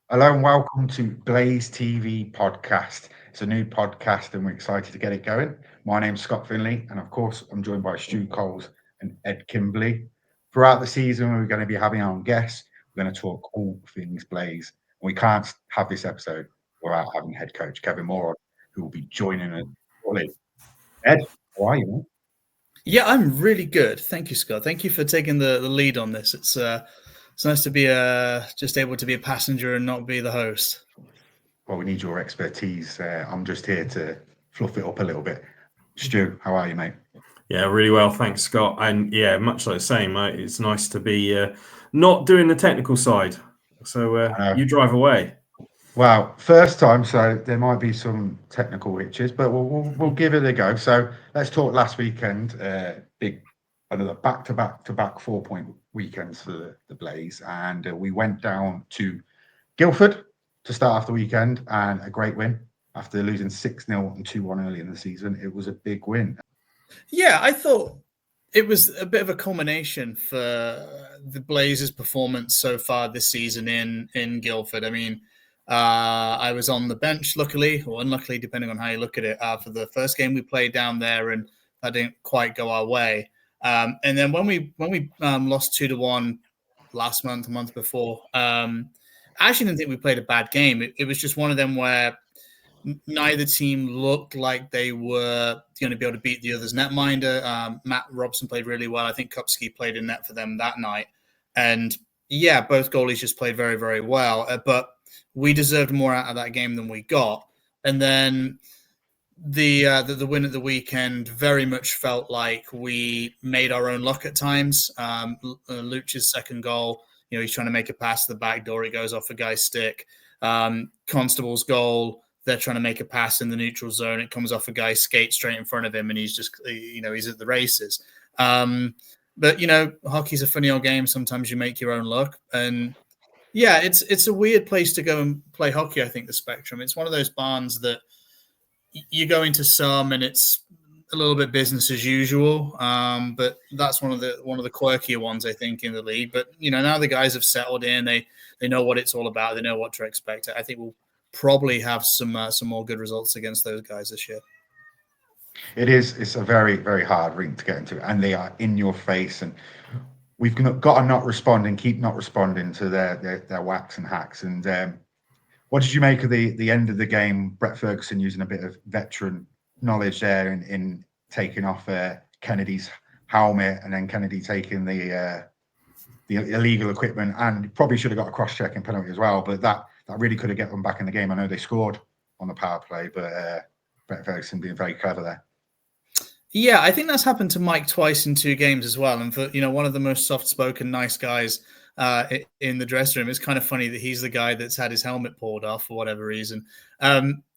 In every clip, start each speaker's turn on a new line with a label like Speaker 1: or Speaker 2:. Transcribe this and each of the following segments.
Speaker 1: Hello and welcome to Blaze TV podcast. It's a new podcast and we're excited to get it going. My name's Scott Findlay and of course I'm joined by Stu Coles and Ed Kimberley. Throughout the season we're going to be having our own guests. We're going to talk all things Blaze. We can't have this episode without having head coach Kevin Moore on, who will be joining us shortly. Ed, how are you, man?
Speaker 2: Yeah, I'm really good. Thank you, Scott. Thank you for taking the lead on this. It's nice to be just able to be a passenger and not be the host.
Speaker 1: Well, we need your expertise. I'm just here to fluff it up a little bit. Stu, how are you, mate?
Speaker 3: Yeah, really well, thanks, Scott. And yeah, much like the same, mate. It's nice to be not doing the technical side. So you drive away.
Speaker 1: Well, first time, so there might be some technical hitches, but we'll give it a go. So let's talk last weekend. Another back-to-back 4-point weekends for the Blaze, and we went down to Guildford to start off the weekend, and a great win after losing 6-0 and 2-1 early in the season. It was a big win.
Speaker 2: Yeah, I thought it was a bit of a culmination for the Blazers' performance so far this season in Guildford. I mean, I was on the bench, luckily or unluckily, depending on how you look at it, for the first game we played down there, and that didn't quite go our way. And then when we lost 2-1 last month, a month before, I actually didn't think we played a bad game. It was just one of them where neither team looked like they were going to be able to beat the other's netminder. Matt Robson played really well. I think Kupski played in net for them that night. And yeah, both goalies just played very, very well. But we deserved more out of that game than we got. And then the win at the weekend very much felt like we made our own luck at times. Luch's second goal, he's trying to make a pass to the back door. It goes off a guy's stick. Constable's goal, they're trying to make a pass in the neutral zone. It comes off a guy's skate straight in front of him, and he's just, he's at the races. But, hockey's a funny old game. Sometimes you make your own luck. And, yeah, it's a weird place to go and play hockey, I think, the Spectrum. It's one of those barns that you go into some and it's a little bit business as usual. But that's one of the quirkier ones, I think, in the league. But, now the guys have settled in. They know what it's all about. They know what to expect. I think we'll probably have some more good results against those guys this year.
Speaker 1: It's a very, very hard rink to get into, and they are in your face, and we've got to not respond and keep not responding to their whacks and hacks. And what did you make of the end of the game? Brett Ferguson using a bit of veteran knowledge there in taking off Kennedy's helmet, and then Kennedy taking the illegal equipment, and probably should have got a cross-check and penalty as well, but that really could have got them back in the game. I know they scored on the power play, but Brett Ferguson being very clever there.
Speaker 2: Yeah, I think that's happened to Mike twice in 2 games as well. And for one of the most soft-spoken, nice guys in the dressing room, it's kind of funny that he's the guy that's had his helmet pulled off for whatever reason.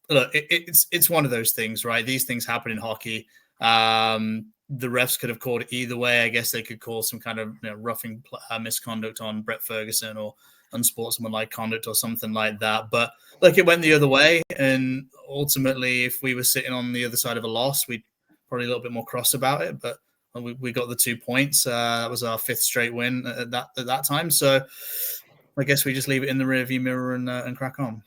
Speaker 2: Look, it's one of those things, right? These things happen in hockey. The refs could have called it either way. I guess they could call some kind of roughing misconduct on Brett Ferguson or unsportsmanlike conduct or something like that. But look, it went the other way. And ultimately, if we were sitting on the other side of a loss, we'd probably a little bit more cross about it. But we got the 2 points. That was our 5th straight win at that time. So I guess we just leave it in the rearview mirror and crack on.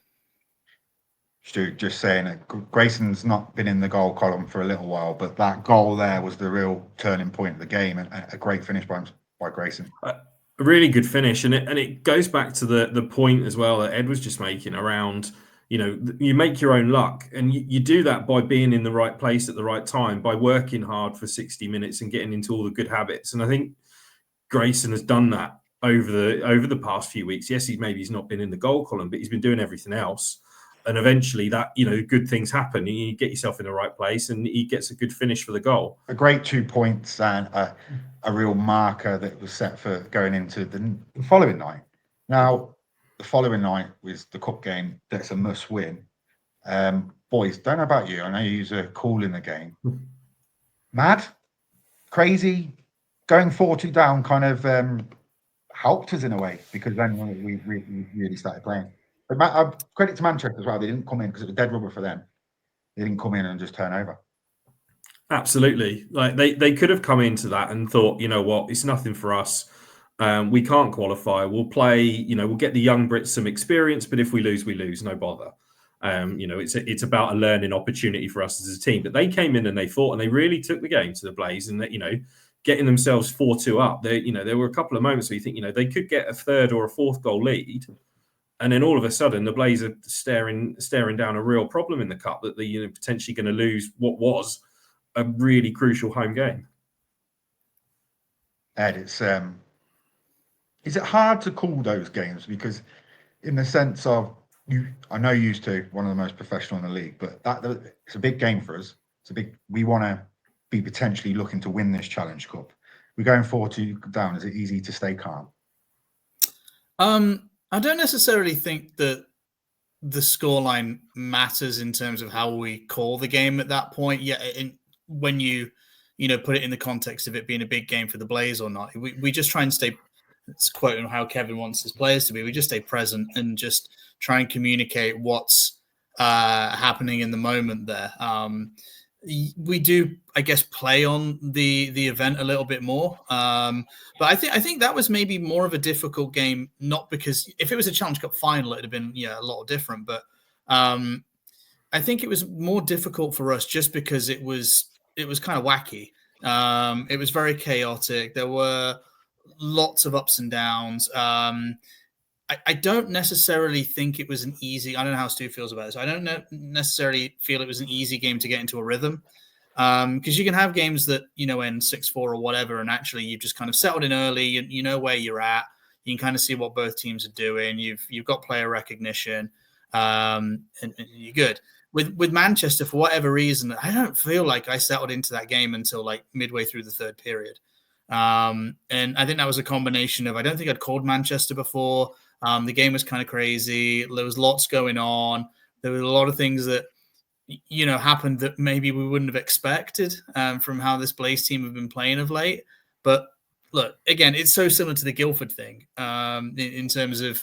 Speaker 1: Stu, just saying that Grayson's not been in the goal column for a little while, but that goal there was the real turning point of the game, and a great finish by Grayson.
Speaker 3: A really good finish, and it goes back to the point as well that Ed was just making around, you make your own luck, and you do that by being in the right place at the right time, by working hard for 60 minutes and getting into all the good habits. And I think Grayson has done that over the past few weeks. Yes, he's not been in the goal column, but he's been doing everything else. And eventually that, good things happen. You get yourself in the right place and he gets a good finish for the goal.
Speaker 1: A great 2 points and a real marker that was set for going into the following night. Now, the following night was the cup game. That's a must win. Boys, don't know about you. I know you are cool in the game. Mad? Crazy? Going 4-2 down kind of helped us in a way, because then we really started playing. But credit to Manchester as well. They didn't come in because it was dead rubber for them. They didn't come in and just turn over.
Speaker 3: Absolutely. Like they could have come into that and thought, you know what, it's nothing for us. We can't qualify. We'll play, we'll get the young Brits some experience, but if we lose, no bother. It's about a learning opportunity for us as a team. But they came in and they fought, and they really took the game to the Blaze, and that, getting themselves 4-2 up. There were a couple of moments where you think, they could get a third or a fourth goal lead, and then all of a sudden the Blaze are staring down a real problem in the cup that they're potentially going to lose what was a really crucial home game.
Speaker 1: Ed, is it hard to call those games? Because in the sense of I know you used to one of the most professional in the league, but it's a big game for us. We want to be potentially looking to win this Challenge Cup. We're going 4-2 down. Is it easy to stay calm?
Speaker 2: I don't necessarily think that the scoreline matters in terms of how we call the game at that point. Yeah, when you put it in the context of it being a big game for the Blaze or not, we just try and stay. It's quoting how Kevin wants his players to be. We just stay present and just try and communicate what's happening in the moment there. We do, I guess, play on the event a little bit more. But I think that was maybe more of a difficult game, not because if it was a Challenge Cup final, it'd have been a lot different. But I think it was more difficult for us just because it was kind of wacky. It was very chaotic. There were lots of ups and downs. I don't necessarily think it was an easy. I don't know how Stu feels about this. I don't necessarily feel it was an easy game to get into a rhythm, because you can have games that end 6-4 or whatever, and actually you've just kind of settled in early. You know where you're at. You can kind of see what both teams are doing. You've got player recognition, and you're good. With Manchester, for whatever reason, I don't feel like I settled into that game until like midway through the third period. And I think that was a combination of, I don't think I'd called Manchester before. The game was kind of crazy. There was lots going on. There were a lot of things that, happened that maybe we wouldn't have expected from how this Blaze team have been playing of late. But look, again, it's so similar to the Guildford thing in terms of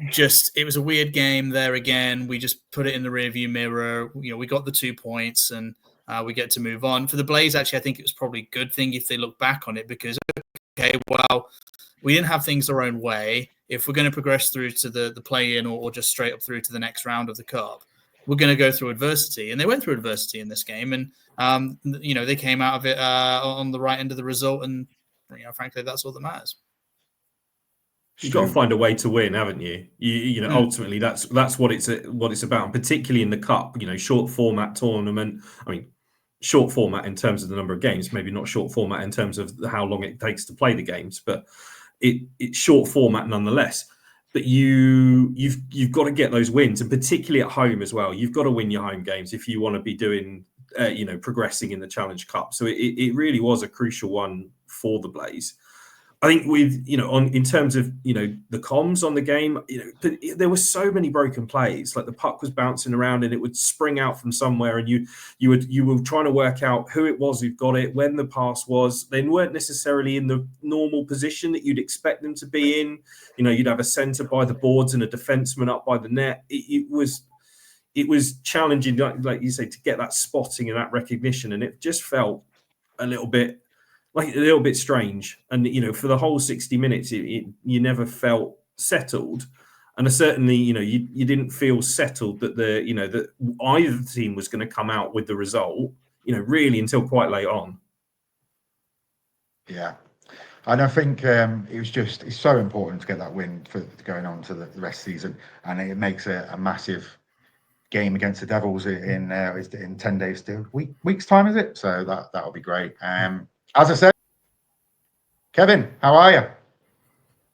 Speaker 2: just, it was a weird game there again. We just put it in the rearview mirror. We got the 2 points and we get to move on. For the Blaze, actually, I think it was probably a good thing if they look back on it, because, okay, well, we didn't have things our own way. If we're going to progress through to the play-in or just straight up through to the next round of the Cup, we're going to go through adversity. And they went through adversity in this game. And, they came out of it on the right end of the result. And, frankly, that's all that matters.
Speaker 3: You've got to find a way to win, haven't you? Ultimately, that's what it's about, and particularly in the Cup. Short format tournament. I mean, short format in terms of the number of games, maybe not short format in terms of how long it takes to play the games, but it's short format nonetheless. But you've got to get those wins, and particularly at home as well. You've got to win your home games if you want to be doing, progressing in the Challenge Cup. So it really was a crucial one for the Blaze. I think with, in terms of, the comms on the game, there were so many broken plays. Like the puck was bouncing around and it would spring out from somewhere, and you were trying to work out who it was who got it, when the pass was. They weren't necessarily in the normal position that you'd expect them to be in. You'd have a centre by the boards and a defenseman up by the net. It was challenging, like you say, to get that spotting and that recognition, and it just felt a little bit strange. And for the whole 60 minutes you never felt settled, and certainly you didn't feel settled that that either team was going to come out with the result really until quite late on.
Speaker 1: Yeah, and I think it's so important to get that win for going on to the rest of the season, and it makes a massive game against the Devils in 10 days still, week's time, is it? So that'll be great. As I said, Kevin, how are you?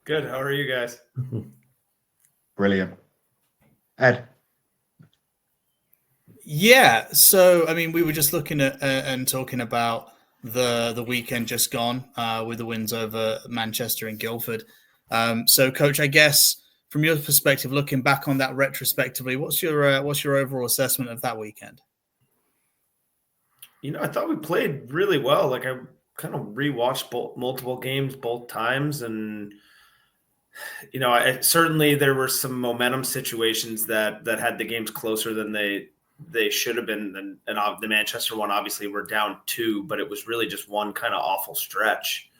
Speaker 4: Good. How are you guys?
Speaker 1: Brilliant. Ed?
Speaker 2: Yeah. So, I mean, we were just looking at and talking about the weekend just gone with the wins over Manchester and Guildford. So, Coach, I guess from your perspective, looking back on that retrospectively, what's your overall assessment of that weekend?
Speaker 4: I thought we played really well. Like, I kind of rewatched multiple games both times, and certainly there were some momentum situations that had the games closer than they should have been. And the Manchester one, obviously, we're down 2, but it was really just one kind of awful stretch.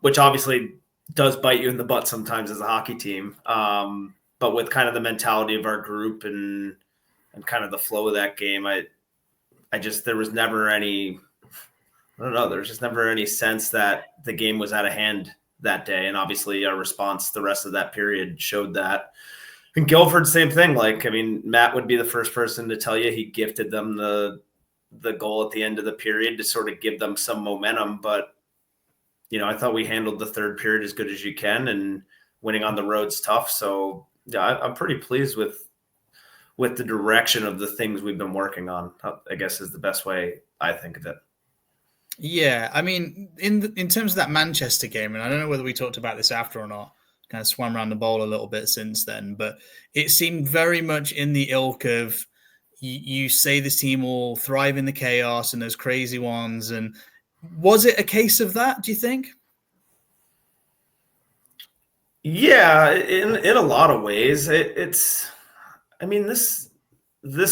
Speaker 4: which obviously does bite you in the butt sometimes as a hockey team. But with kind of the mentality of our group and kind of the flow of that game, there was never any, I don't know, there was just never any sense that the game was out of hand that day. And obviously our response the rest of that period showed that. And Guildford, same thing. Like, I mean, Matt would be the first person to tell you he gifted them the goal at the end of the period to sort of give them some momentum. But, I thought we handled the third period as good as you can, and winning on the road's tough. So yeah, I'm pretty pleased with the direction of the things we've been working on, I guess is the best way I think of it.
Speaker 2: Yeah, I mean, in terms of that Manchester game, and I don't know whether we talked about this after or not, kind of swam around the bowl a little bit since then, but it seemed very much in the ilk of you say this team will thrive in the chaos and those crazy ones. And was it a case of that, do you think?
Speaker 4: Yeah, in a lot of ways. This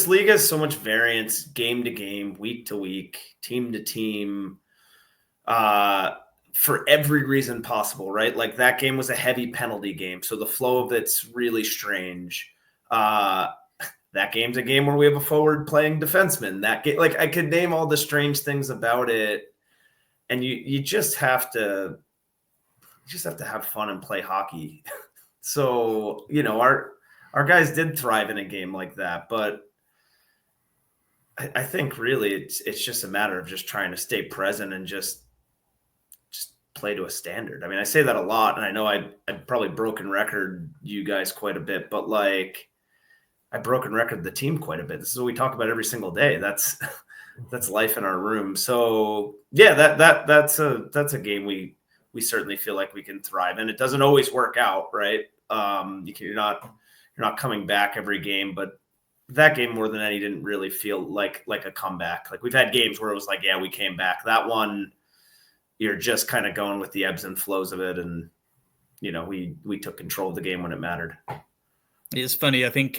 Speaker 4: league has so much variance game to game, week to week, team to team, for every reason possible, right? Like that game was a heavy penalty game, so the flow of it's really strange. That game's a game where we have a forward playing defenseman. That game, like I could name all the strange things about it, and you just have to have fun and play hockey. So our guys did thrive in a game like that, but I think really it's just a matter of just trying to stay present and just play to a standard. I mean, I say that a lot, and I know I'd probably broken record you guys quite a bit, but like I broken record the team quite a bit. This is what we talk about every single day. That's life in our room. So yeah, that's a game we certainly feel like we can thrive in. It doesn't always work out, right? You're not coming back every game, but that game more than any didn't really feel like a comeback. Like we've had games where it was like, yeah, we came back. That one, you're just kind of going with the ebbs and flows of it, and we took control of the game when it mattered.
Speaker 2: It's funny. I think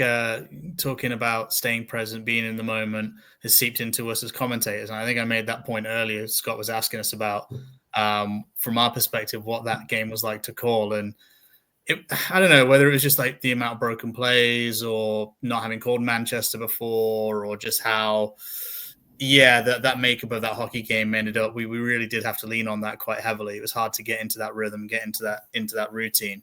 Speaker 2: talking about staying present, being in the moment, has seeped into us as commentators. And I think I made that point earlier. Scott was asking us about, from our perspective, what that game was like to call. And I don't know whether it was just like the amount of broken plays or not having called Manchester before, or just how, that makeup of that hockey game ended up. We really did have to lean on that quite heavily. It was hard to get into that rhythm, get into that routine.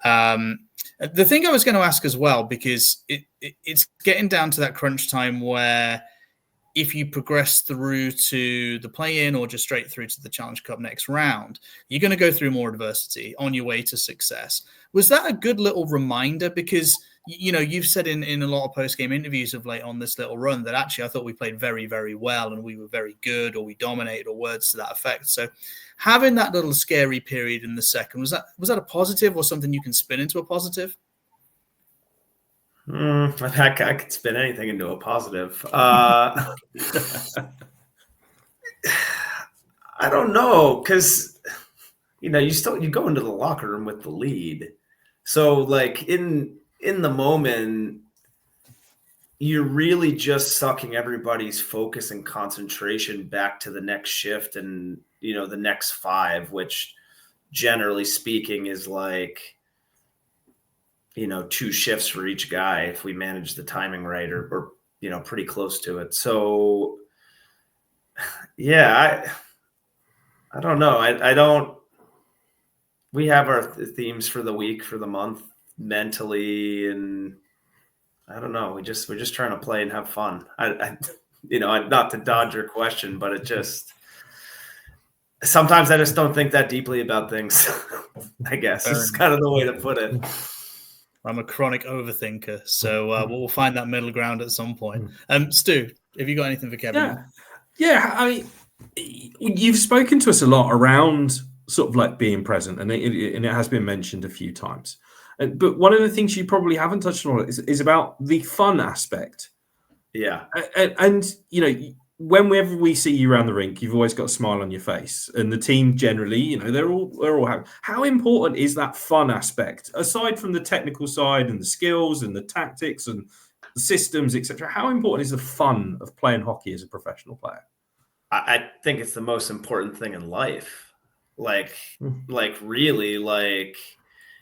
Speaker 2: The thing I was going to ask as well, because it's getting down to that crunch time where if you progress through to the play-in or just straight through to the Challenge Cup next round, you're going to go through more adversity on your way to success. Was that a good little reminder? Because, you've said in a lot of post-game interviews of late on this little run that actually I thought we played very, very well and we were very good, or we dominated, or words to that effect. So having that little scary period in the second, was that a positive or something you can spin into a positive?
Speaker 4: I could spin anything into a positive. I don't know, because you go into the locker room with the lead, so like in the moment, you're really just sucking everybody's focus and concentration back to the next shift and the next 5, which generally speaking is like 2 shifts for each guy if we manage the timing right, or pretty close to it. So yeah, I don't know. I don't. We have our themes for the week, for the month, mentally, and I don't know. We're just trying to play and have fun. I not to dodge your question, but it just sometimes I just don't think that deeply about things. I guess it's kind of the way to put it.
Speaker 2: I'm a chronic overthinker, so we'll find that middle ground at some point. Stu, have you got anything for Kevin?
Speaker 3: Yeah. I mean, you've spoken to us a lot around sort of like being present, and it has been mentioned a few times. But one of the things you probably haven't touched on is about the fun aspect.
Speaker 4: Yeah,
Speaker 3: and whenever we see you around the rink, you've always got a smile on your face, and the team generally, they're all happy. How important is that fun aspect, aside from the technical side and the skills and the tactics and the systems, etc.? How important is the fun of playing hockey as a professional player?
Speaker 4: I think it's the most important thing in life. Like really, like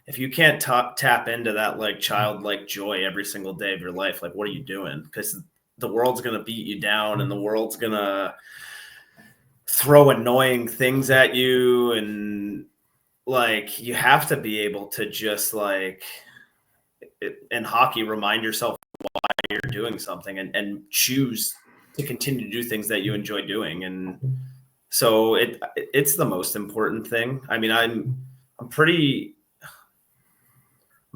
Speaker 4: if you can't tap into that like childlike joy every single day of your life, like what are you doing? Because the world's gonna beat you down, and the world's gonna throw annoying things at you, and like you have to be able to just like in hockey remind yourself why you're doing something, and choose to continue to do things that you enjoy doing. And so it's the most important thing. I mean, I'm pretty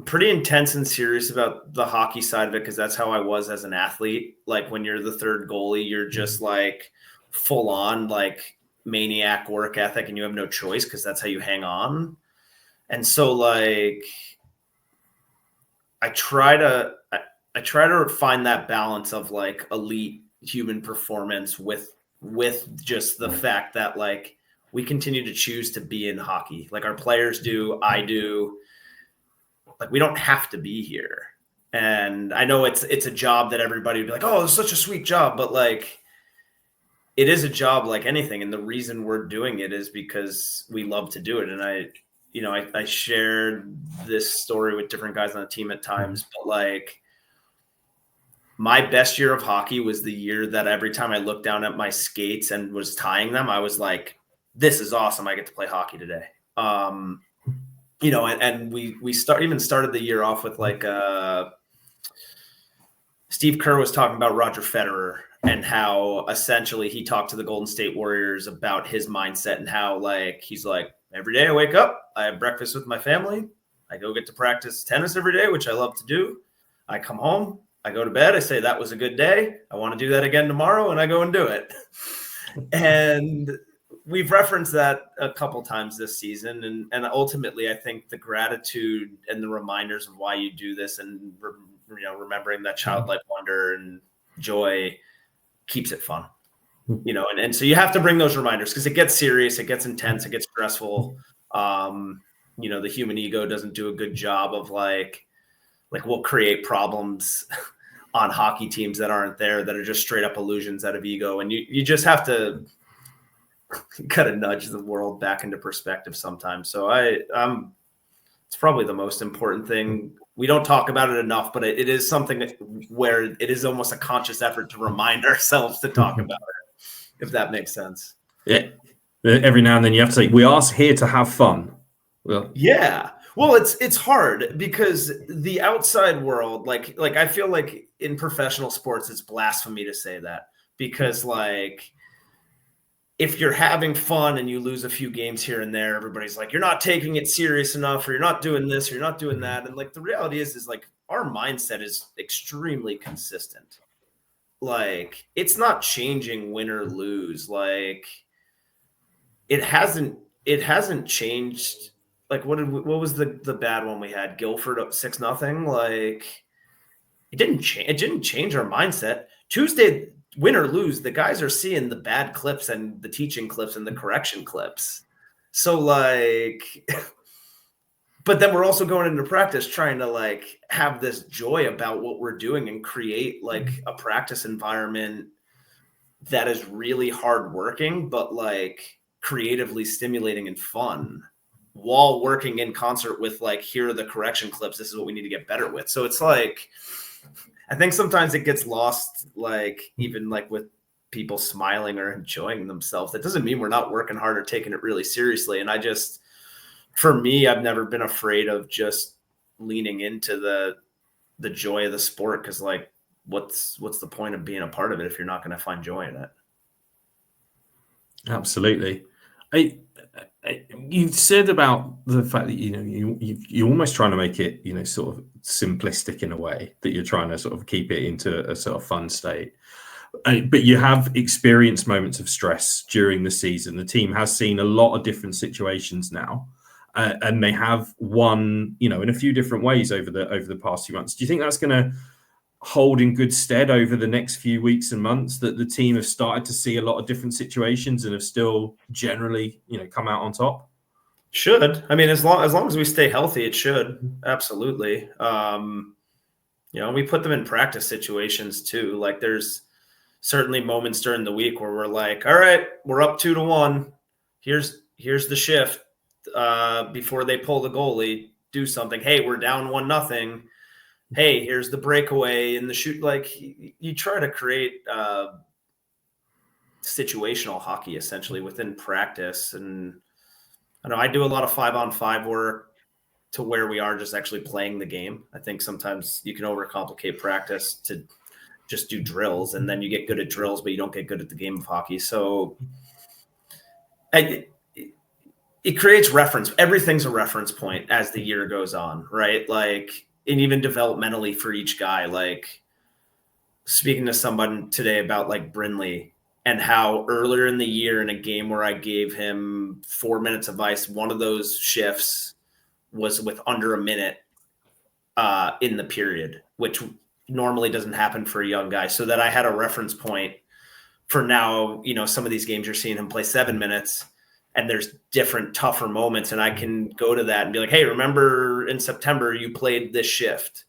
Speaker 4: intense and serious about the hockey side of it, because that's how I was as an athlete. Like when you're the third goalie, you're just like full on like maniac work ethic, and you have no choice because that's how you hang on. And so like I try to find that balance of like elite human performance with just the fact that like we continue to choose to be in hockey. Like our players do, I do. Like we don't have to be here. And I know it's a job that everybody would be like, oh, it's such a sweet job, but like it is a job like anything. And the reason we're doing it is because we love to do it. And I shared this story with different guys on the team at times, but like my best year of hockey was the year that every time I looked down at my skates and was tying them, I was like, this is awesome. I get to play hockey today. And we started the year off with like Steve Kerr was talking about Roger Federer and how essentially he talked to the Golden State Warriors about his mindset, and how like he's like, every day I wake up, I have breakfast with my family, I go get to practice tennis every day, which I love to do. I come home, I go to bed, I say that was a good day, I want to do that again tomorrow, and I go and do it. And we've referenced that a couple times this season, and ultimately I think the gratitude and the reminders of why you do this, and remembering that childlike wonder and joy keeps it fun. And so you have to bring those reminders, because it gets serious, it gets intense, it gets stressful. The human ego doesn't do a good job of like we'll create problems on hockey teams that aren't there, that are just straight up illusions out of ego. And you just have to kind of nudge the world back into perspective sometimes. So it's probably the most important thing. We don't talk about it enough, but it is something where it is almost a conscious effort to remind ourselves to talk about it, if that makes sense.
Speaker 3: Yeah. Every now and then you have to say, we are here to have fun. Well,
Speaker 4: yeah. Well, it's hard because the outside world, like I feel like in professional sports, it's blasphemy to say that, because like if you're having fun and you lose a few games here and there, everybody's like, you're not taking it serious enough, or you're not doing this, or you're not doing that. And like the reality is like our mindset is extremely consistent. Like it's not changing win or lose. Like it hasn't changed. Like what was the bad one we had? Guilford up 6-0. Like it didn't change our mindset. Tuesday, win or lose, the guys are seeing the bad clips and the teaching clips and the correction clips. So like, but then we're also going into practice trying to like have this joy about what we're doing and create like a practice environment that is really hardworking, but like creatively stimulating and fun, while working in concert with like, here are the correction clips, this is what we need to get better with. So it's like, I think sometimes it gets lost, like even like with people smiling or enjoying themselves. That doesn't mean we're not working hard or taking it really seriously. And for me, I've never been afraid of just leaning into the joy of the sport, because like, what's the point of being a part of it if you're not going to find joy in it?
Speaker 3: Absolutely. You said about the fact that you're almost trying to make it sort of simplistic in a way, that you're trying to sort of keep it into a sort of fun state, but you have experienced moments of stress during the season. The team has seen a lot of different situations now, and they have won in a few different ways over the past few months. Do you think that's going to hold in good stead over the next few weeks and months, that the team have started to see a lot of different situations and have still generally come out on top?
Speaker 4: Should. I mean, as long as we stay healthy, it should. Absolutely. We put them in practice situations too. Like there's certainly moments during the week where we're like, all right, we're up 2-1. Here's here's the shift before they pull the goalie, do something. Hey, we're down 1-0. Hey, here's the breakaway in the shoot. Like you try to create situational hockey essentially within practice. And I know I do a lot of 5-on-5 work to where we are just actually playing the game. I think sometimes you can overcomplicate practice to just do drills, and then you get good at drills, but you don't get good at the game of hockey. So it creates reference. Everything's a reference point as the year goes on, right? Like, and even developmentally for each guy, like speaking to someone today about like Brindley and how earlier in the year in a game where I gave him 4 minutes of ice, one of those shifts was with under a minute in the period, which normally doesn't happen for a young guy. So that I had a reference point for now, some of these games you're seeing him play 7 minutes and there's different tougher moments. And I can go to that and be like, hey, remember in September you played this shift.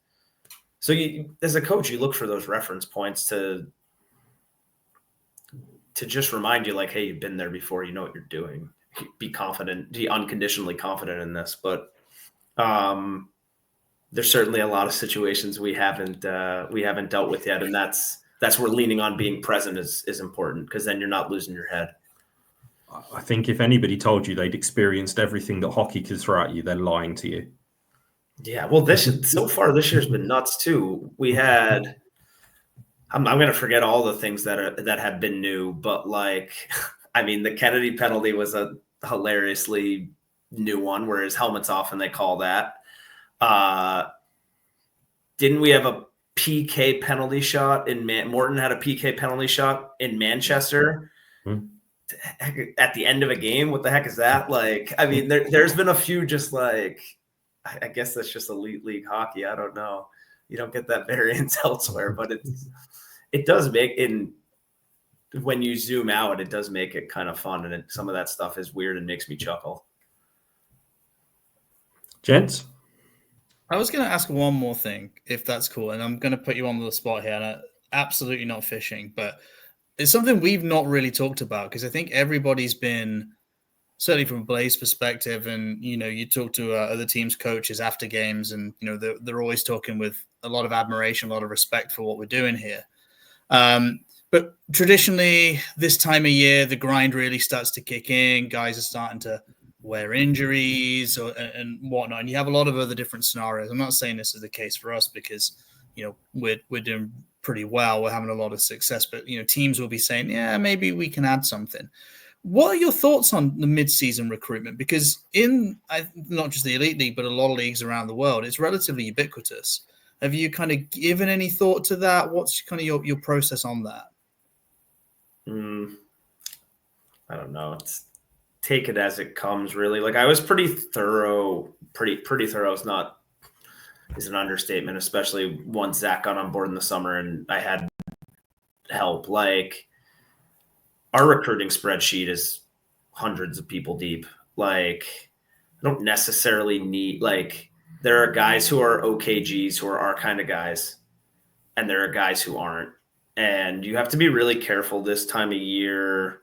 Speaker 4: So as a coach, you look for those reference points to just remind you like, hey, you've been there before, you know what you're doing. Be confident, be unconditionally confident in this. But there's certainly a lot of situations we haven't dealt with yet, and that's where leaning on being present is important, because then you're not losing your head.
Speaker 3: I think if anybody told you they'd experienced everything that hockey could throw at you, they're lying to you.
Speaker 4: Yeah, well, so far this year's been nuts too. We had, I'm going to forget all the things that have been new, but like, I mean, the Kennedy penalty was a hilariously new one where his helmet's off and they call that. Didn't we have a PK penalty shot Morton had a PK penalty shot in Manchester at the end of a game? What the heck is that? Like, I mean, there's been a few just like, I guess that's just elite league hockey. I don't know. You don't get that variance elsewhere, but it does make when you zoom out, it does make it kind of fun. And some of that stuff is weird and makes me chuckle.
Speaker 3: Gents?
Speaker 2: I was going to ask one more thing, if that's cool, and I'm going to put you on the spot here, and I'm absolutely not fishing, but it's something we've not really talked about, because I think everybody's been, certainly from a Blaze perspective, and, you talk to other teams' coaches after games, and, they're always talking with a lot of admiration, a lot of respect for what we're doing here. But traditionally, this time of year, the grind really starts to kick in. Guys are starting to wear injuries and whatnot, and you have a lot of other different scenarios. I'm not saying this is the case for us because we're doing pretty well, we're having a lot of success, but teams will be saying, yeah, maybe we can add something. What are your thoughts on the mid-season recruitment? Because in not just the Elite League, but a lot of leagues around the world, it's relatively ubiquitous. Have you kind of given any thought to that? What's kind of your process on that?
Speaker 4: I don't know. Take it as it comes, really. Like, I was pretty thorough. Pretty thorough is an understatement, especially once Zach got on board in the summer and I had help. Like, our recruiting spreadsheet is hundreds of people deep. Like, I don't necessarily need, like, there are guys who are OKGs who are our kind of guys, and there are guys who aren't. And you have to be really careful this time of year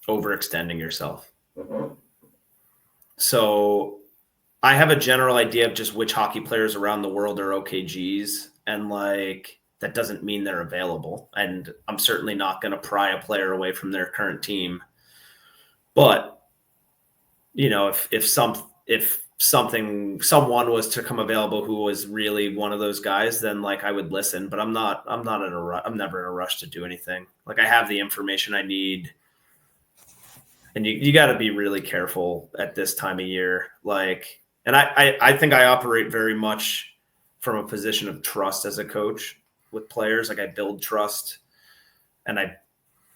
Speaker 4: overextending yourself. So I have a general idea of just which hockey players around the world are OKGs, and like that doesn't mean they're available. And I'm certainly not going to pry a player away from their current team. But if someone was to come available who was really one of those guys, then like I would listen. But I'm not in a rush. I'm never in a rush to do anything. Like, I have the information I need. And you got to be really careful at this time of year. Like, and I think I operate very much from a position of trust as a coach with players. Like, I build trust, and I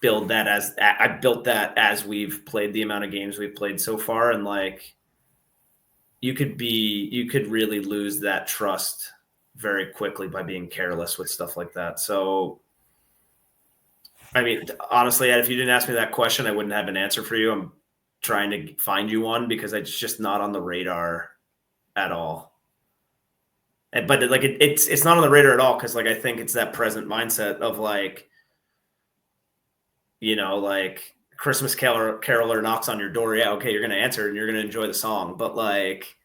Speaker 4: built that as we've played the amount of games we've played so far. And like, you could really lose that trust very quickly by being careless with stuff like that. So, I mean, honestly, Ed, if you didn't ask me that question, I wouldn't have an answer for you. I'm trying to find you one because it's just not on the radar at all. But like, it's not on the radar at all because like I think it's that present mindset of like, like Christmas caroler knocks on your door. Yeah, okay, you're going to answer and you're going to enjoy the song. But like,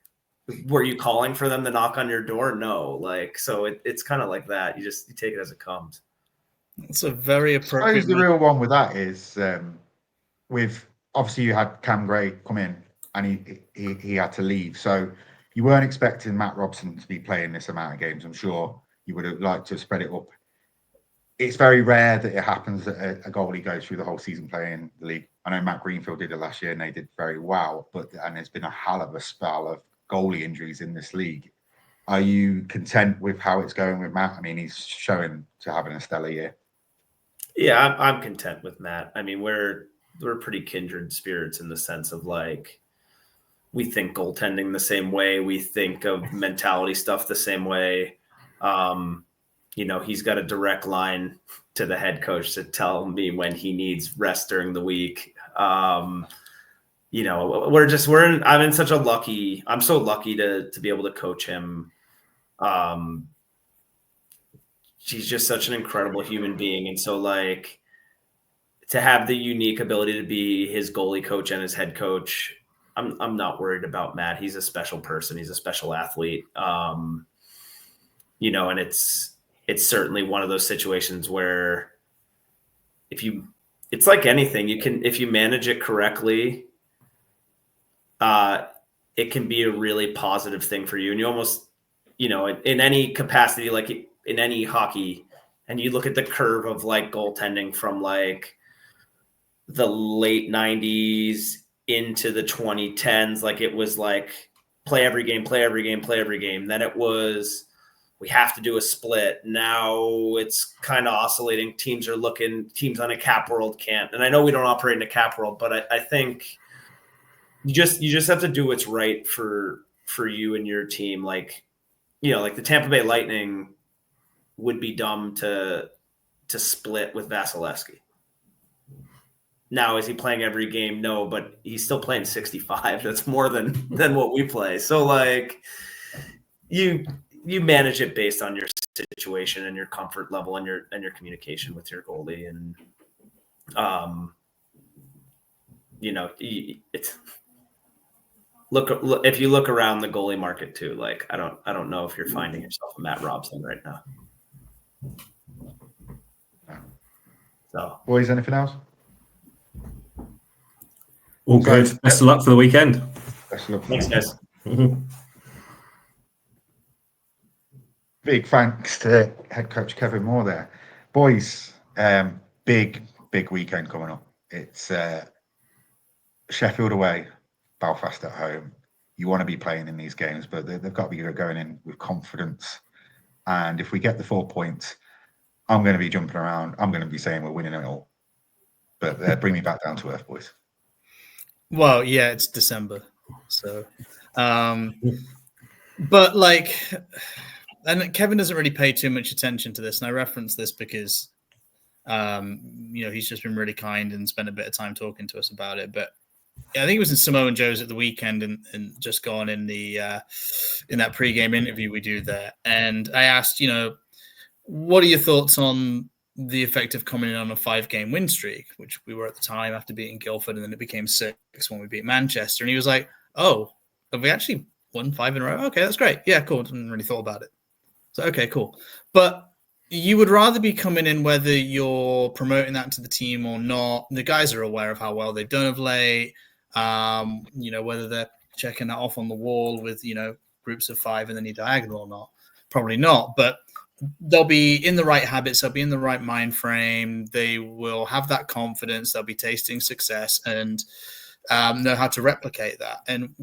Speaker 4: were you calling for them to knock on your door? No. Like, so it's kind of like that. You take it as it comes.
Speaker 2: It's a very
Speaker 1: I
Speaker 2: appropriate.
Speaker 1: suppose the real one with that is with obviously you had Cam Gray come in and he had to leave. So you weren't expecting Matt Robson to be playing this amount of games. I'm sure you would have liked to spread it up. It's very rare that it happens that a goalie goes through the whole season playing the league. I know Matt Greenfield did it last year and they did very well, and there's been a hell of a spell of goalie injuries in this league. Are you content with how it's going with Matt? I mean, he's showing to having a stellar year.
Speaker 4: Yeah, I'm content with Matt. I mean, we're pretty kindred spirits in the sense of like, we think goaltending the same way. We think of mentality stuff the same way. He's got a direct line to the head coach to tell me when he needs rest during the week. I'm so lucky to be able to coach him. She's just such an incredible human being. And so like to have the unique ability to be his goalie coach and his head coach, I'm not worried about Matt. He's a special person. He's a special athlete. And it's certainly one of those situations where it's like anything, if you manage it correctly, it can be a really positive thing for you. And you almost, in any capacity, like in any hockey, and you look at the curve of like goaltending from like the late 90s into the 2010s, like it was like play every game. Then it was, we have to do a split. Now it's kind of oscillating. Teams on a cap world can't. And I know we don't operate in a cap world, but I think you just have to do what's right for you and your team. Like, like the Tampa Bay Lightning would be dumb to split with Vasilevsky. Now, is he playing every game? No, but he's still playing 65. That's more than what we play. So like you manage it based on your situation and your comfort level and your communication with your goalie. And it's look if you look around the goalie market too, like I don't know if you're finding yourself a Matt Robson right now. So
Speaker 1: Boys, anything else?
Speaker 3: All good. Best of luck for the weekend.
Speaker 1: Best of luck.
Speaker 4: Thanks, guys.
Speaker 1: Big thanks to head coach Kevin Moore there. Boys, big weekend coming up. It's Sheffield away, Belfast at home. You want to be playing in these games, but they've got to be going in with confidence. And if we get the 4 points, I'm going to be jumping around. I'm going to be saying we're winning it all. But bring me back down to earth, boys.
Speaker 2: Well, yeah, it's December. So, but like, and Kevin doesn't really pay too much attention to this. And I reference this because, he's just been really kind and spent a bit of time talking to us about it. But yeah, I think it was in Samoa Joe's at the weekend and just gone in the in that pregame interview we do there. And I asked, what are your thoughts on the effect of coming in on a 5-game win streak, which we were at the time after beating Guildford, and then it became 6 when we beat Manchester. And he was like, "Oh, have we actually won 5 in a row? Okay, that's great. Yeah, cool. Didn't really thought about it. So okay, cool. But you would rather be coming in whether you're promoting that to the team or not. The guys are aware of how well they've done of late. Whether they're checking that off on the wall with groups of 5 and then you diagonal or not. Probably not, but they'll be in the right habits. They'll be in the right mind frame. They will have that confidence. They'll be tasting success and know how to replicate that. And,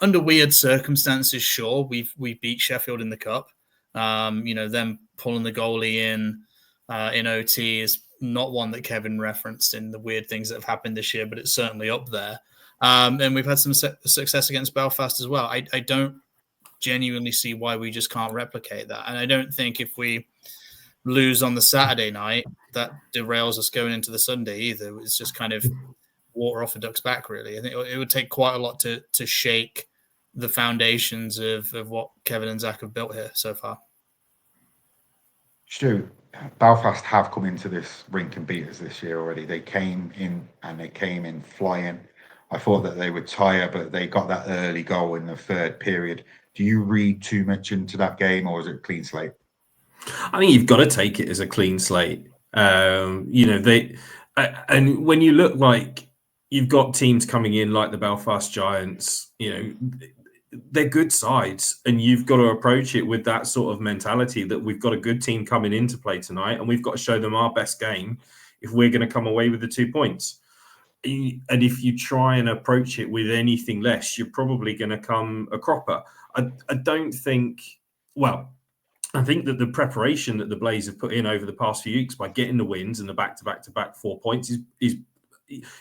Speaker 2: under weird circumstances, sure, we beat Sheffield in the cup. Them pulling the goalie in OT is not one that Kevin referenced in the weird things that have happened this year, but it's certainly up there. And we've had some success against Belfast as well. I don't genuinely see why we just can't replicate that. And I don't think if we lose on the Saturday night, that derails us going into the Sunday either. It's just kind of water off a duck's back, really. I think it would take quite a lot to shake the foundations of what Kevin and Zach have built here so far.
Speaker 1: Stu, Belfast have come into this rink and beat us this year already. They came in flying. I thought that they would tire, but they got that early goal in the third period. Do you read too much into that game, or is it a clean slate?
Speaker 3: I think you've got to take it as a clean slate. And when you look like you've got teams coming in like the Belfast Giants, they're good sides, and you've got to approach it with that sort of mentality that we've got a good team coming in to play tonight, and we've got to show them our best game if we're going to come away with the 2 points. And if you try and approach it with anything less, you're probably going to come a cropper. I don't think, well, I think that the preparation that the Blaze have put in over the past few weeks by getting the wins and the back-to-back 4 points is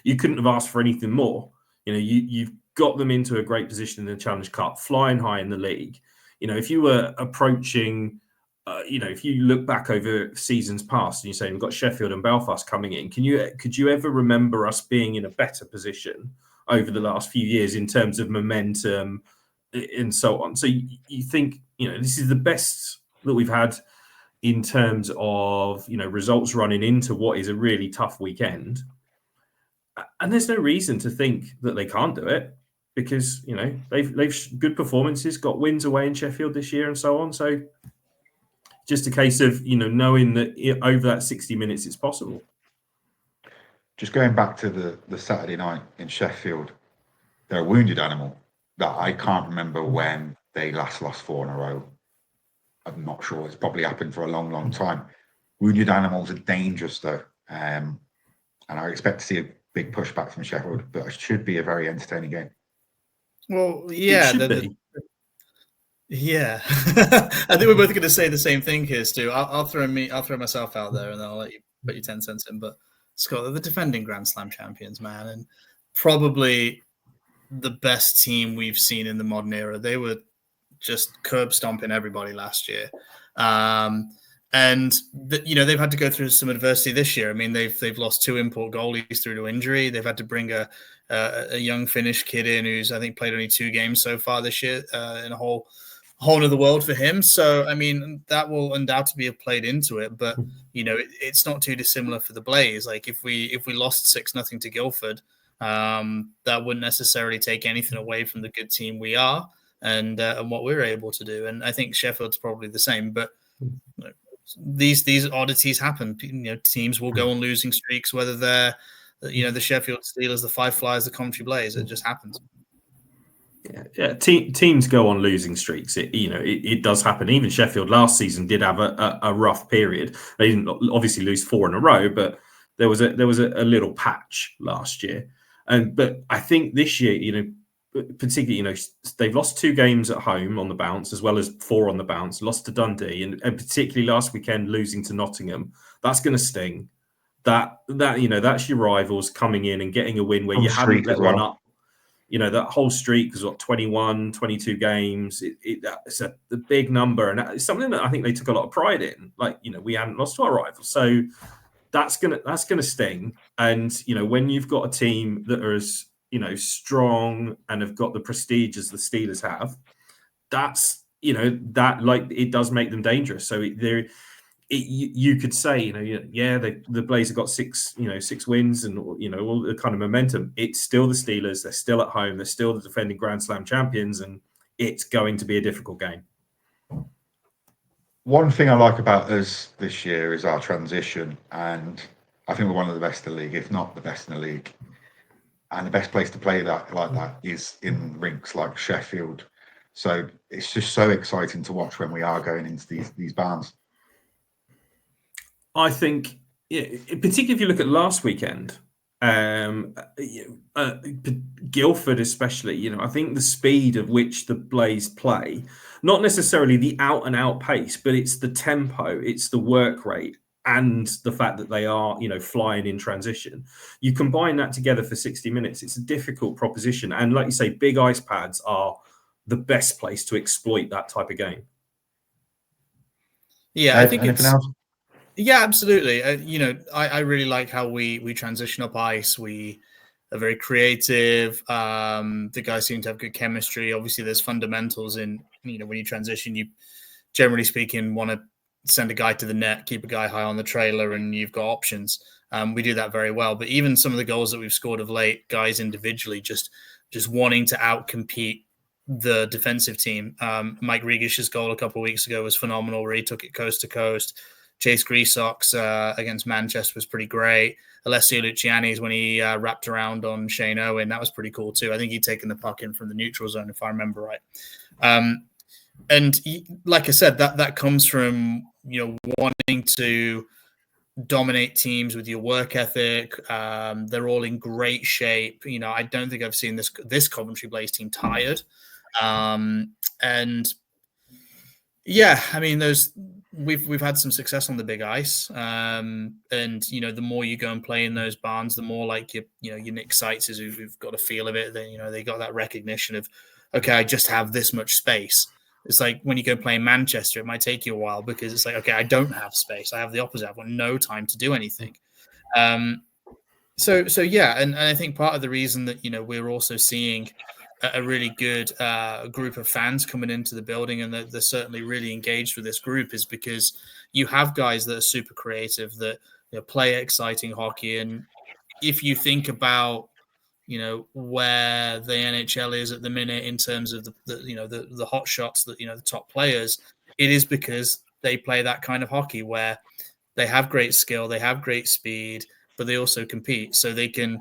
Speaker 3: you couldn't have asked for anything more. You've got them into a great position in the Challenge Cup, flying high in the league. If you were approaching, if you look back over seasons past and you're saying we've got Sheffield and Belfast coming in, could you ever remember us being in a better position over the last few years in terms of momentum and so on? So you think, this is the best that we've had in terms of, results running into what is a really tough weekend. And there's no reason to think that they can't do it because, they've good performances, got wins away in Sheffield this year and so on. So just a case of, knowing that over that 60 minutes, it's possible.
Speaker 1: Just going back to the Saturday night in Sheffield, they're a wounded animal that I can't remember when they last lost 4 in a row. I'm not sure. It's probably happened for a long, long time. Wounded animals are dangerous, though. And I expect to see a big pushback from Sheffield, but it should be a very entertaining game.
Speaker 2: Well, yeah. Yeah. I think we're both going to say the same thing here, Stu. I'll throw myself out there, and then I'll let you put your 10 cents in. But Scott, they're the defending Grand Slam champions, man, and probably the best team we've seen in the modern era. They were just curb stomping everybody last year. And they've had to go through some adversity this year. I mean, they've lost 2 import goalies through to injury. They've had to bring a young Finnish kid in who's, I think, played only 2 games so far this year in a whole other world for him. So, I mean, that will undoubtedly have played into it. But, it's not too dissimilar for the Blaze. Like if we lost 6-0 to Guildford, that wouldn't necessarily take anything away from the good team we are. And what we're able to do, and I think Sheffield's probably the same. But these oddities happen. Teams will go on losing streaks, whether they're the Sheffield Steelers, the Five Flyers, the Coventry Blaze. It just happens.
Speaker 3: Yeah. Teams go on losing streaks. It does happen. Even Sheffield last season did have a rough period. They didn't obviously lose 4 in a row, but there was a little patch last year. But I think this year, particularly, they've lost 2 games at home on the bounce, as well as 4 on the bounce, lost to Dundee, and particularly last weekend losing to Nottingham. That's going to sting. That's your rivals coming in and getting a win where you haven't let one up. That whole streak was 21, 22 games. It's a big number, and it's something that I think they took a lot of pride in. Like, we hadn't lost to our rivals, so that's gonna sting. And when you've got a team that are as strong and have got the prestige as the Steelers have, that's it does make them dangerous. So you could say the Blaze have got 6 wins and all the kind of momentum. It's still the Steelers. They're still at home. They're still the defending Grand Slam champions, and it's going to be a difficult game.
Speaker 1: One thing I like about us this year is our transition, and I think we're one of the best in the league, if not the best in the league. And the best place to play that like that is in rinks like Sheffield. So it's just so exciting to watch when we are going into these barns.
Speaker 3: I think, particularly if you look at last weekend, Guildford especially, I think the speed of which the Blaze play, not necessarily the out-and-out pace, but it's the tempo, it's the work rate, and the fact that they are, flying in transition. You combine that together for 60 minutes, it's a difficult proposition. And like you say, big ice pads are the best place to exploit that type of game.
Speaker 2: Yeah, I think anything else? Yeah, absolutely. I really like how we transition up ice. We are very creative. The guys seem to have good chemistry. Obviously, there's fundamentals in, when you transition, you generally speaking want to send a guy to the net, keep a guy high on the trailer, and you've got options. We do that very well. But even some of the goals that we've scored of late, guys individually just wanting to outcompete the defensive team. Mike Regish's goal a couple of weeks ago was phenomenal, where he took it coast to coast. Chase Greasock's against Manchester was pretty great. Alessio Luciani's when he wrapped around on Shane Owen, that was pretty cool too. I think he'd taken the puck in from the neutral zone, if I remember right. And like I said, that comes from wanting to dominate teams with your work ethic. They're all in great shape. I don't think I've seen this Coventry Blaze team tired. And yeah, I mean, we've had some success on the big ice. And the more you go and play in those barns, the more like your Nick Seitzes who've got a feel of it. They got that recognition of, okay, I just have this much space. It's like when you go play in Manchester, it might take you a while because it's like, okay, I don't have space. I have the opposite. I've got no time to do anything. So yeah, and I think part of the reason that we're also seeing a really good group of fans coming into the building, and they're certainly really engaged with this group, is because you have guys that are super creative, that play exciting hockey. And if you think about where the NHL is at the minute in terms of the hot shots, that the top players, it is because they play that kind of hockey where they have great skill, they have great speed, but they also compete. So they can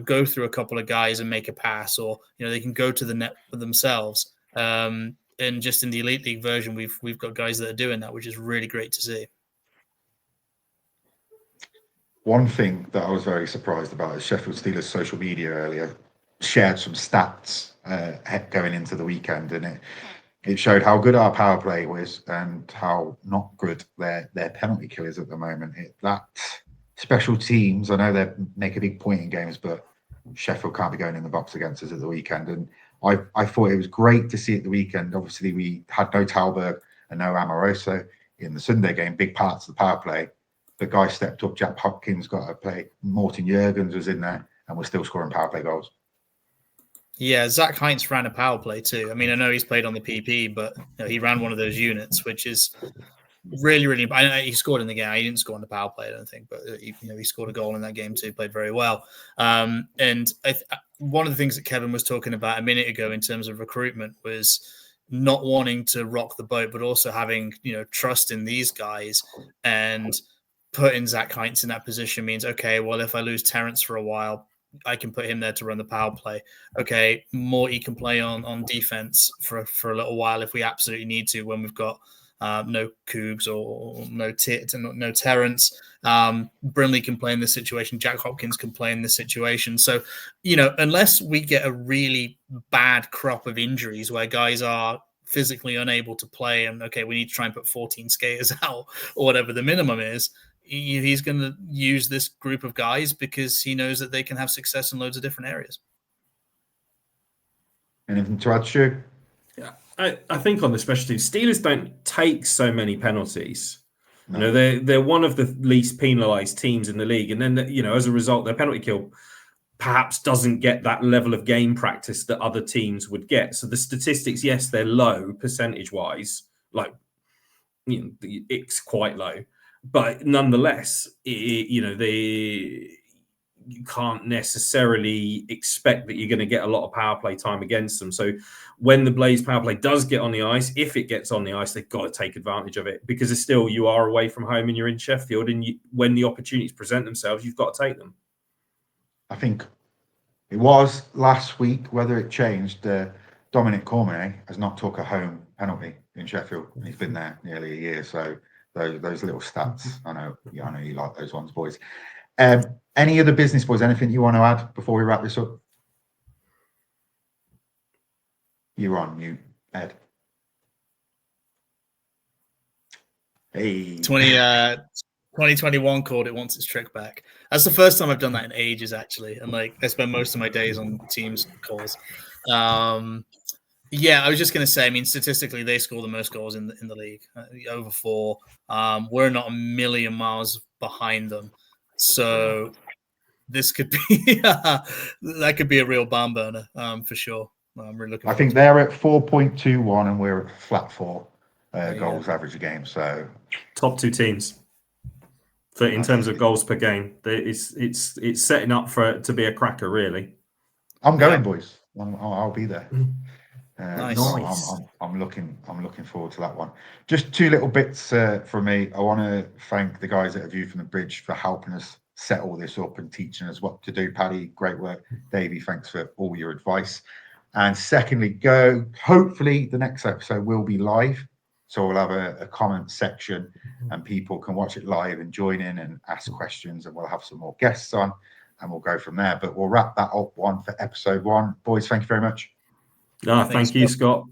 Speaker 2: go through a couple of guys and make a pass, or they can go to the net for themselves. And just in the Elite League version, we've got guys that are doing that, which is really great to see.
Speaker 1: One thing that I was very surprised about is Sheffield Steelers' social media earlier shared some stats going into the weekend, and it showed how good our power play was and how not good their penalty kill is at the moment. That special teams, I know they make a big point in games, but Sheffield can't be going in the box against us at the weekend. And I thought it was great to see at the weekend. Obviously, we had no Talberg and no Amoroso in the Sunday game, big parts of the power play. The guy stepped up. Jack Hopkins got to play. Morten Jurgens was in there, and we're still scoring power play goals.
Speaker 2: Yeah, Zach Heinz ran a power play too. I mean, I know he's played on the PP, but he ran one of those units, which is really, really. He scored in the game. He didn't score on the power play, I don't think, but he scored a goal in that game too. Played very well. And one of the things that Kevin was talking about a minute ago in terms of recruitment was not wanting to rock the boat, but also having trust in these guys. And putting Zach Heinz in that position means, okay, well, if I lose Terrence for a while, I can put him there to run the power play. Okay, Morty can play on defense for a little while if we absolutely need to, when we've got no Cougs or no Tit and no Terrence. Brinley can play in this situation. Jack Hopkins can play in this situation. So, unless we get a really bad crop of injuries where guys are physically unable to play and, okay, we need to try and put 14 skaters out or whatever the minimum is, he's going to use this group of guys because he knows that they can have success in loads of different areas.
Speaker 1: Anything to add, Stu?
Speaker 3: Yeah, I think on the special teams, Steelers don't take so many penalties.
Speaker 1: No.
Speaker 3: They're one of the least penalised teams in the league, and then as a result, their penalty kill perhaps doesn't get that level of game practice that other teams would get. So the statistics, yes, they're low percentage-wise, like it's quite low. But nonetheless, you can't necessarily expect that you're going to get a lot of power play time against them. So when the Blaze power play does get on the ice, if it gets on the ice, they've got to take advantage of it, because it's still, you are away from home and you're in Sheffield, and when the opportunities present themselves, you've got to take them.
Speaker 1: I think it was last week, whether it changed, Dominic Cormier has not took a home penalty in Sheffield, and he's been there nearly a year. So those little stats, I know you like those ones, boys. Any other business, boys? Anything you want to add before we wrap this up? You're on mute, Ed. Hey.
Speaker 2: 2021 called it wants its trick back. That's the first time I've done that in ages, actually. And I spend most of my days on Teams calls. Yeah, I was just going to say, I mean, statistically, they score the most goals in the league, over 4. We're not a million miles behind them. So this could be that could be a real barn burner for sure. I'm really looking.
Speaker 1: I think they're at 4.21 and we're at flat 4. goals average a game. So
Speaker 3: top 2 teams in terms of goals per game. It's setting up for it to be a cracker, really.
Speaker 1: I'm going, boys. I'll be there.
Speaker 2: Nice.
Speaker 1: I'm looking forward to that one. Just 2 little bits from me. I want to thank the guys at A View from the Bridge for helping us set all this up and teaching us what to do. Paddy, great work. Davey, thanks for all your advice. And secondly, hopefully the next episode will be live. So we'll have a comment section and people can watch it live and join in and ask questions, and we'll have some more guests on and we'll go from there. But we'll wrap that up for episode 1. Boys, thank you very much.
Speaker 3: Thank you, Scott.